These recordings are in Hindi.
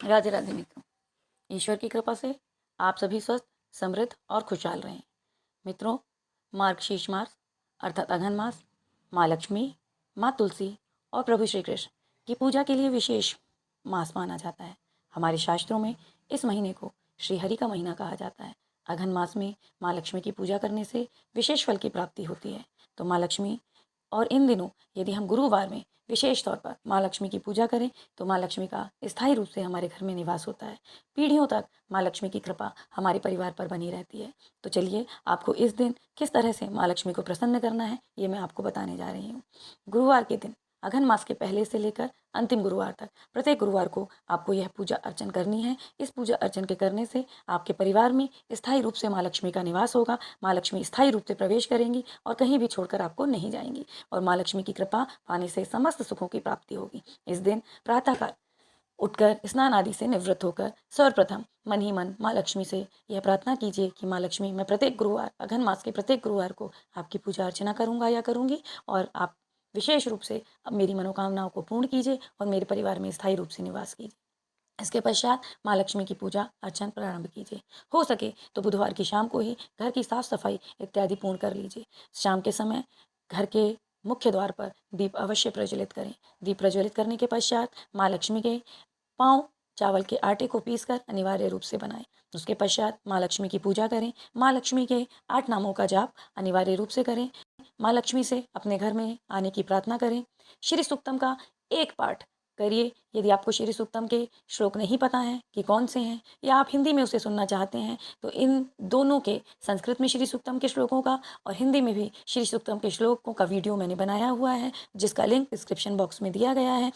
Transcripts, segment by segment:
राधे राधे मित्रों। ईश्वर की कृपा से आप सभी स्वस्थ, समृद्ध और खुशहाल रहें। मित्रों, मार्गशीर्ष मास अर्थात अघन मास माँ लक्ष्मी, माँ तुलसी और प्रभु श्री कृष्ण की पूजा के लिए विशेष मास माना जाता है। हमारे शास्त्रों में इस महीने को श्री हरि का महीना कहा जाता है। अघन मास में माँ लक्ष्मी की पूजा करने से विशेष फल की प्राप्ति होती है। तो माँ लक्ष्मी और इन दिनों यदि हम गुरुवार में विशेष तौर पर माँ लक्ष्मी की पूजा करें तो माँ लक्ष्मी का स्थायी रूप से हमारे घर में निवास होता है। पीढ़ियों तक माँ लक्ष्मी की कृपा हमारे परिवार पर बनी रहती है। तो चलिए, आपको इस दिन किस तरह से माँ लक्ष्मी को प्रसन्न करना है ये मैं आपको बताने जा रही हूँ। गुरुवार के दिन अघन मास के पहले से लेकर अंतिम गुरुवार तक प्रत्येक गुरुवार को आपको यह पूजा अर्चन करनी है। इस पूजा अर्चन के करने से आपके परिवार में स्थायी रूप से माँ लक्ष्मी का निवास होगा। माँ लक्ष्मी स्थायी रूप से प्रवेश करेंगी और कहीं भी छोड़कर आपको नहीं जाएंगी और माँ लक्ष्मी की कृपा पाने से समस्त सुखों की प्राप्ति होगी। इस दिन प्रातःकाल उठकर स्नान आदि से निवृत्त होकर सर्वप्रथम मन ही मन माँ लक्ष्मी से यह प्रार्थना कीजिए कि माँ लक्ष्मी, मैं प्रत्येक गुरुवार अघन मास के प्रत्येक गुरुवार को आपकी पूजा अर्चना करूँगा या करूँगी और आप विशेष रूप से अब मेरी मनोकामनाओं को पूर्ण कीजिए और मेरे परिवार में स्थायी रूप से निवास कीजिए। इसके पश्चात माँ लक्ष्मी की पूजा अर्चन प्रारंभ कीजिए। हो सके तो बुधवार की शाम को ही घर की साफ सफाई इत्यादि पूर्ण कर लीजिए। शाम के समय घर के मुख्य द्वार पर दीप अवश्य प्रज्वलित करें। दीप प्रज्वलित करने के पश्चात माँ लक्ष्मी के पाँव चावल के आटे को पीसकर अनिवार्य रूप से बनाएं। उसके पश्चात माँ लक्ष्मी की पूजा करें। माँ लक्ष्मी के 8 नामों का जाप अनिवार्य रूप से करें। माँ लक्ष्मी से अपने घर में आने की प्रार्थना करें। श्री सूक्तम का एक पाठ करिए। यदि आपको श्री सूक्तम के श्लोक नहीं पता है कि कौन से हैं या आप हिंदी में उसे सुनना चाहते हैं तो इन दोनों के, संस्कृत में श्री सूक्तम के श्लोकों का और हिंदी में भी श्री सूक्तम के श्लोकों का वीडियो मैंने बनाया हुआ है, जिसका लिंक डिस्क्रिप्शन बॉक्स में दिया गया है।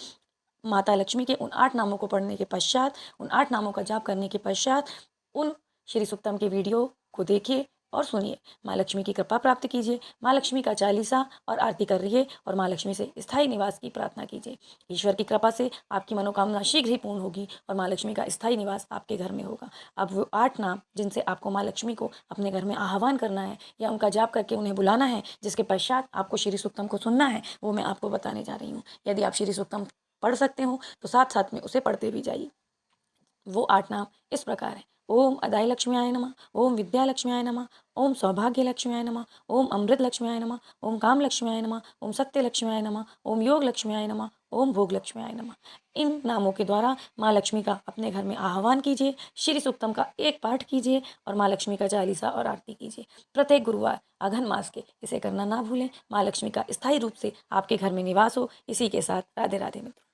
माता लक्ष्मी के उन 8 नामों को पढ़ने के पश्चात, उन 8 नामों का जाप करने के पश्चात उन श्री सूक्तम के वीडियो को देखिए और सुनिए। माँ लक्ष्मी की कृपा प्राप्त कीजिए। माँ लक्ष्मी का चालीसा और आरती कर रही है और माँ लक्ष्मी से स्थायी निवास की प्रार्थना कीजिए। ईश्वर की कृपा से आपकी मनोकामना शीघ्र ही पूर्ण होगी और माँ लक्ष्मी का स्थायी निवास आपके घर में होगा। अब वो 8 नाम जिनसे आपको माँ लक्ष्मी को अपने घर में आह्वान करना है या उनका जाप करके उन्हें बुलाना है, जिसके पश्चात आपको श्री सूक्तम को सुनना है, वो मैं आपको बताने जा रही हूँ। यदि आप श्री सूक्तम पढ़ सकते हो तो साथ साथ में उसे पढ़ते भी जाइए। वो 8 नाम इस प्रकार है: ओम अदाय लक्ष्म्याय नमः, ओम विद्या लक्ष्म्याय नमः, ओम सौभाग्य लक्ष्म्याय नमः, ओम अमृत लक्ष्म्याय नमः, ओम काम लक्ष्म्याय नमः, ओम सत्य लक्ष्म्याय नमः, ओम योग लक्ष्म्याय नमः, ओम भोग लक्ष्म्याय नमः। इन नामों के द्वारा माँ लक्ष्मी का अपने घर में आह्वान कीजिए। श्री सूक्तम का एक पाठ कीजिए और माँ लक्ष्मी का चालीसा और आरती कीजिए। प्रत्येक गुरुवार अघन मास के इसे करना ना भूलें। माँ लक्ष्मी का स्थायी रूप से आपके घर में निवास हो। इसी के साथ राधे राधे मित्रों।